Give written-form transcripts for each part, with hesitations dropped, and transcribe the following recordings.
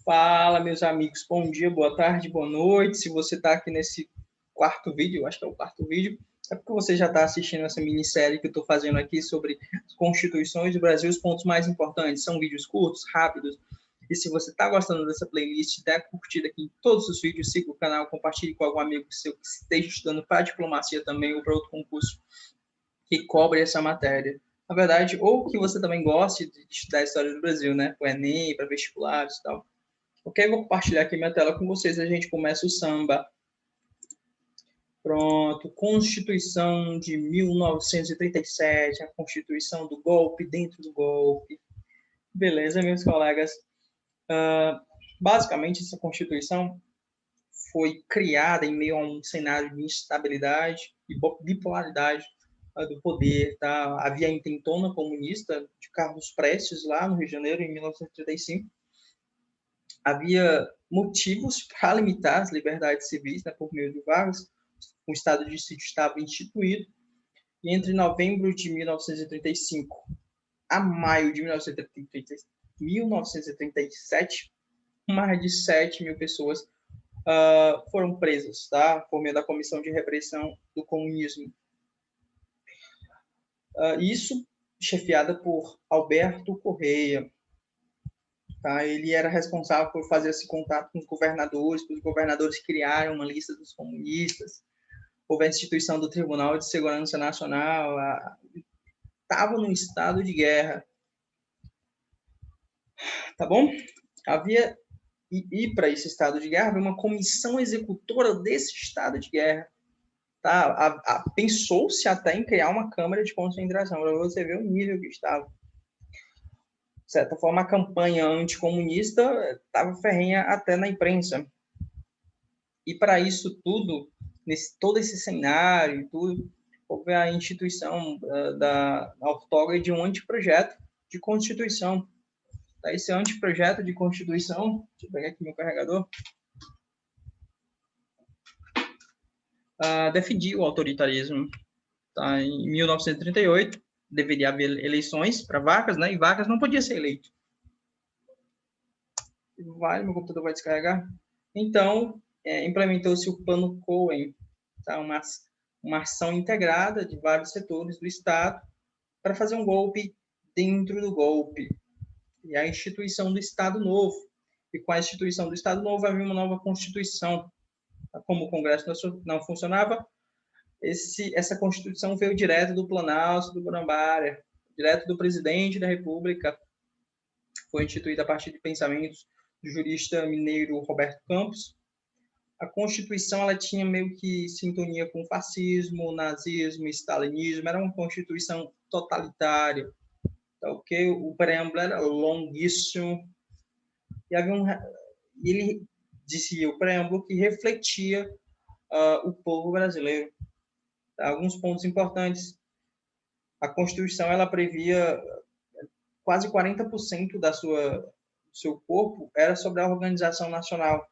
Fala, meus amigos, bom dia, boa tarde, boa noite. Se você está aqui nesse quarto vídeo, eu acho que é o quarto vídeo, é porque você já está assistindo essa minissérie que eu estou fazendo aqui sobre as constituições do Brasil, os pontos mais importantes. São vídeos curtos, rápidos. E se você está gostando dessa playlist, dê curtida aqui em todos os vídeos, siga o canal, compartilhe com algum amigo seu que esteja estudando para diplomacia também ou para outro concurso que cobre essa matéria. Na verdade, ou que você também goste de estudar a história do Brasil, né? Para o Enem, para vestibulares e tal. Ok, vou compartilhar aqui minha tela com vocês. A gente começa o samba. Pronto. Constituição de 1937, a Constituição do golpe dentro do golpe. Beleza, meus colegas? Basicamente, essa Constituição foi criada em meio a um cenário de instabilidade e bipolaridade do poder. Tá? Havia a intentona comunista de Carlos Prestes, lá no Rio de Janeiro, em 1935. Havia motivos para limitar as liberdades civis, né, por meio de Vargas. O estado de sítio estava instituído. E entre novembro de 1935 a maio de 1937, mais de 7 mil pessoas foram presas, tá? Por meio da Comissão de Repressão do Comunismo. Isso chefiada por Alberto Correia. Tá? Ele era responsável por fazer esse contato com os governadores criaram uma lista dos comunistas. Houve a instituição do Tribunal de Segurança Nacional, estava num estado de guerra. Tá bom? E para esse estado de guerra, havia uma comissão executora desse estado de guerra. Tá? Pensou-se até em criar uma câmara de concentração, para você ver o nível que estava. De certa forma, a campanha anticomunista estava ferrenha até na imprensa. E para isso tudo, todo esse cenário e tudo, houve a instituição da ortoga de um anteprojeto de Constituição. Tá? Esse anteprojeto de Constituição, deixa eu pegar aqui meu carregador, defendia o autoritarismo. Tá? Em 1938, deveria haver eleições para Vargas, né? E Vargas não podia ser eleito. Meu computador vai descarregar. Então, implementou-se o Plano Cohen, tá? Uma ação integrada de vários setores do Estado para fazer um golpe dentro do golpe. E a instituição do Estado Novo. E com a instituição do Estado Novo havia uma nova Constituição. Como o Congresso não funcionava, essa Constituição veio direto do Planalto do Guanabara, direto do presidente da República. Foi instituída a partir de pensamentos do jurista mineiro Roberto Campos. A Constituição ela tinha meio que sintonia com o fascismo, nazismo, stalinismo. Era uma Constituição totalitária. Tá, okay? O preâmbulo era longuíssimo. E ele dizia o preâmbulo que refletia o povo brasileiro. Tá? Alguns pontos importantes. A Constituição ela previa quase 40% do seu corpo era sobre a organização nacional.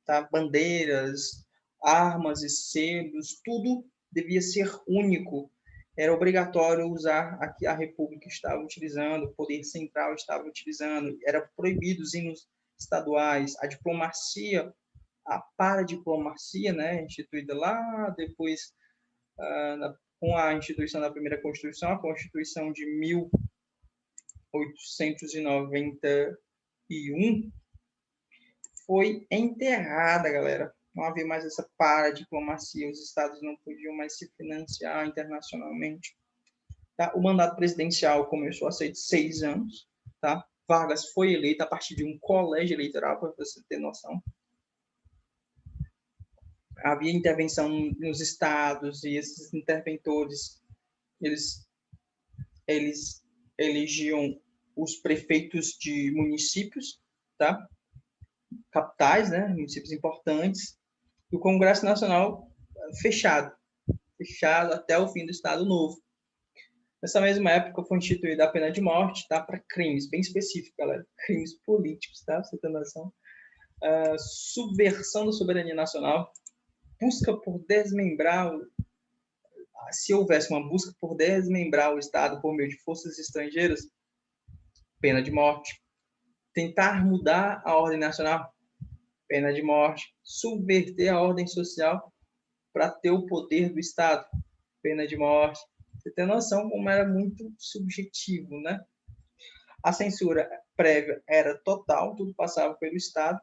Tá? Bandeiras, armas e selos, tudo devia ser único. Era obrigatório usar a que a República estava utilizando, o Poder Central estava utilizando. Era proibido os hinos estaduais. A diplomacia, a paradiplomacia, né, instituída lá depois, com a instituição da primeira Constituição, a Constituição de 1891, foi enterrada, galera. Não havia mais essa paradiplomacia, os estados não podiam mais se financiar internacionalmente. Tá? O mandato presidencial começou a ser de 6 anos. Tá? Vargas foi eleito a partir de um colégio eleitoral, para você ter noção. Havia intervenção nos estados e esses interventores, eles elegiam os prefeitos de municípios, tá? Capitais, né? Municípios importantes. E o Congresso Nacional fechado até o fim do Estado Novo. Nessa mesma época foi instituída a pena de morte, tá? Para crimes bem específicos, galera. Crimes políticos, tá? Você tem noção? Subversão da soberania nacional, busca por desmembrar, se houvesse uma busca por desmembrar o Estado por meio de forças estrangeiras, pena de morte. tentar mudar a ordem nacional, pena de morte. Subverter a ordem social para ter o poder do Estado, pena de morte. Você tem noção como era muito subjetivo, né? A censura prévia era total, tudo passava pelo Estado.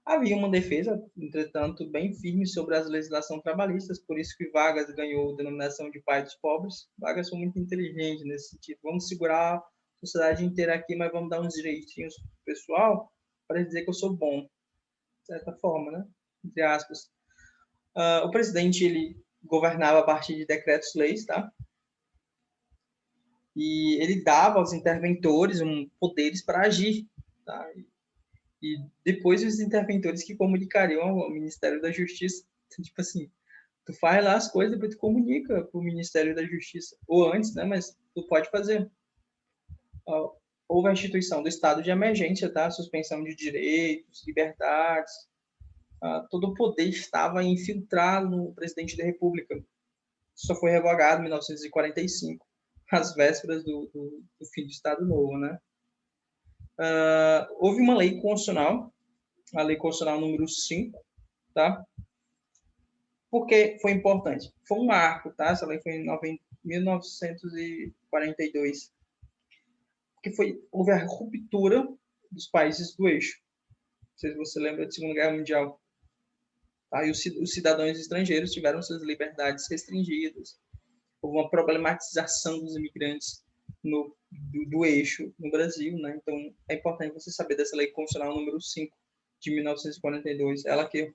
Havia uma defesa, entretanto, bem firme sobre as legislações trabalhistas, por isso que Vargas ganhou a denominação de pai dos pobres. Vargas foi muito inteligente nesse sentido. Vamos segurar a sociedade inteira aqui, mas vamos dar uns direitinhos pro pessoal para dizer que eu sou bom, de certa forma, né? Entre aspas. O presidente, ele governava a partir de decretos-leis, tá? E ele dava aos interventores poderes para agir, tá? E depois os interventores que comunicariam ao Ministério da Justiça. Tipo assim, tu faz lá as coisas, depois tu comunica para o Ministério da Justiça. Ou antes, né? Mas tu pode fazer. Houve a instituição do estado de emergência, tá? Suspensão de direitos, liberdades. Todo o poder estava infiltrado no presidente da República. Só foi revogado em 1945, às vésperas do fim do Estado Novo, né? Houve uma lei constitucional, a Lei Constitucional número 5, tá? Por que foi importante? Foi um marco, tá? Essa lei foi em 1942, porque houve a ruptura dos países do eixo. Não sei se você lembra da Segunda Guerra Mundial. Tá? E os cidadãos estrangeiros tiveram suas liberdades restringidas. Houve uma problematização dos imigrantes do eixo no Brasil, né? Então, é importante você saber dessa Lei Constitucional número 5 de 1942, ela que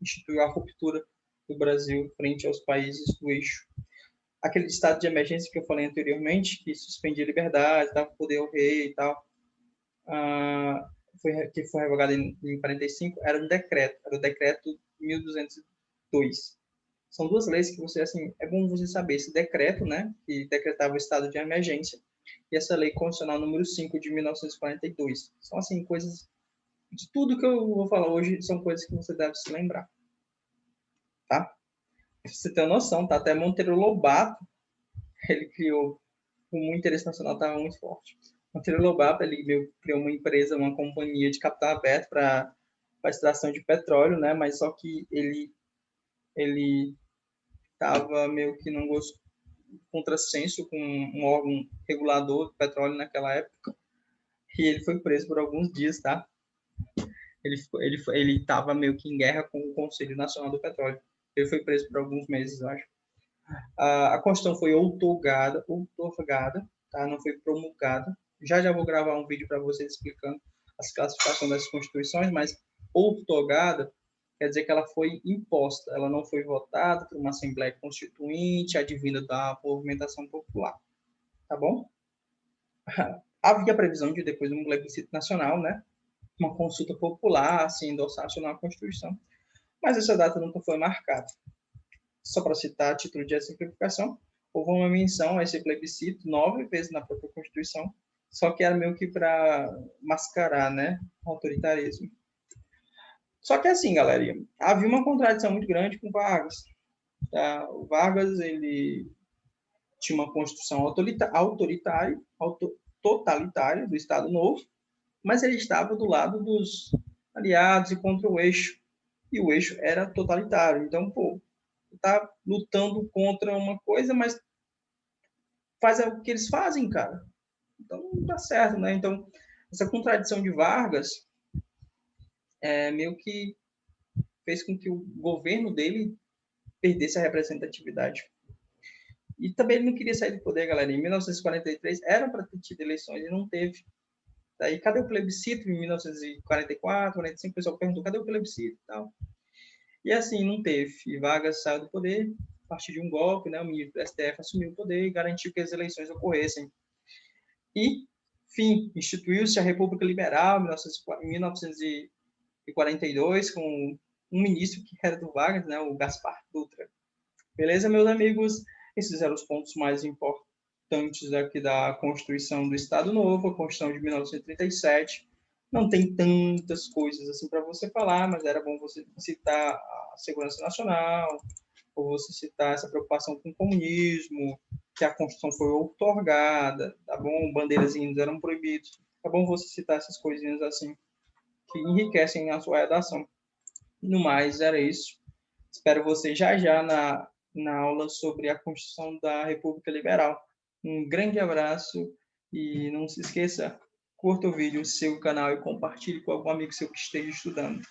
instituiu a ruptura do Brasil frente aos países do eixo. Aquele estado de emergência que eu falei anteriormente, que suspendia a liberdade, dava poder ao rei e tal, que foi revogado em 45, era o decreto 1202. São duas leis que você, assim, é bom você saber. Esse decreto, né, que decretava o estado de emergência, e essa lei constitucional número 5 de 1942. São, assim, coisas, de tudo que eu vou falar hoje, são coisas que você deve se lembrar, tá? Pra você ter uma noção, tá? Até Monteiro Lobato, ele criou, o interesse nacional estava muito forte. Monteiro Lobato, ele criou uma empresa, uma companhia de capital aberto para extração de petróleo, né, mas só que ele estava meio que num contrassenso com um órgão regulador do petróleo naquela época, e ele foi preso por alguns dias, tá? Ele estava meio que em guerra com o Conselho Nacional do Petróleo. Ele foi preso por alguns meses, eu acho. A Constituição foi outorgada, tá? Não foi promulgada. Já vou gravar um vídeo para vocês explicando as classificações das constituições, mas outorgada quer dizer que ela foi imposta, ela não foi votada por uma Assembleia Constituinte, advinda da movimentação popular, tá bom? Havia previsão de depois um plebiscito nacional, né? Uma consulta popular, se endossasse ou não a Constituição, mas essa data nunca foi marcada. Só para citar a título de simplificação, houve uma menção a esse plebiscito 9 vezes na própria Constituição, só que era meio que para mascarar, né, o autoritarismo. Só que assim, galera, havia uma contradição muito grande com Vargas. Tá? O Vargas, ele tinha uma constituição totalitária do Estado Novo, mas ele estava do lado dos aliados e contra o eixo. E o eixo era totalitário. Então, pô, tá lutando contra uma coisa, mas faz o que eles fazem, cara. Então, não dá certo, né? Então, essa contradição de Vargas meio que fez com que o governo dele perdesse a representatividade. E também ele não queria sair do poder, galera. Em 1943, era para ter tido eleições e não teve. Daí, cadê o plebiscito? Em 1944, 45, o pessoal perguntou, cadê o plebiscito e tal. E assim, não teve. E Vargas saiu do poder a partir de um golpe, né? O ministro do STF assumiu o poder e garantiu que as eleições ocorressem. E, enfim, instituiu-se a República Liberal em 1942, com um ministro que era do Vargas, né? O Gaspar Dutra. Beleza, meus amigos? Esses eram os pontos mais importantes aqui da Constituição do Estado Novo, a Constituição de 1937. Não tem tantas coisas assim para você falar, mas era bom você citar a segurança nacional, ou você citar essa preocupação com o comunismo, que a Constituição foi outorgada, tá bom? Bandeiras e hinos eram proibidos. É bom você citar essas coisinhas assim, que enriquecem a sua redação. No mais, era isso. Espero você já já na aula sobre a Constituição da República Liberal. Um grande abraço e não se esqueça, curta o vídeo, siga o canal e compartilhe com algum amigo seu que esteja estudando.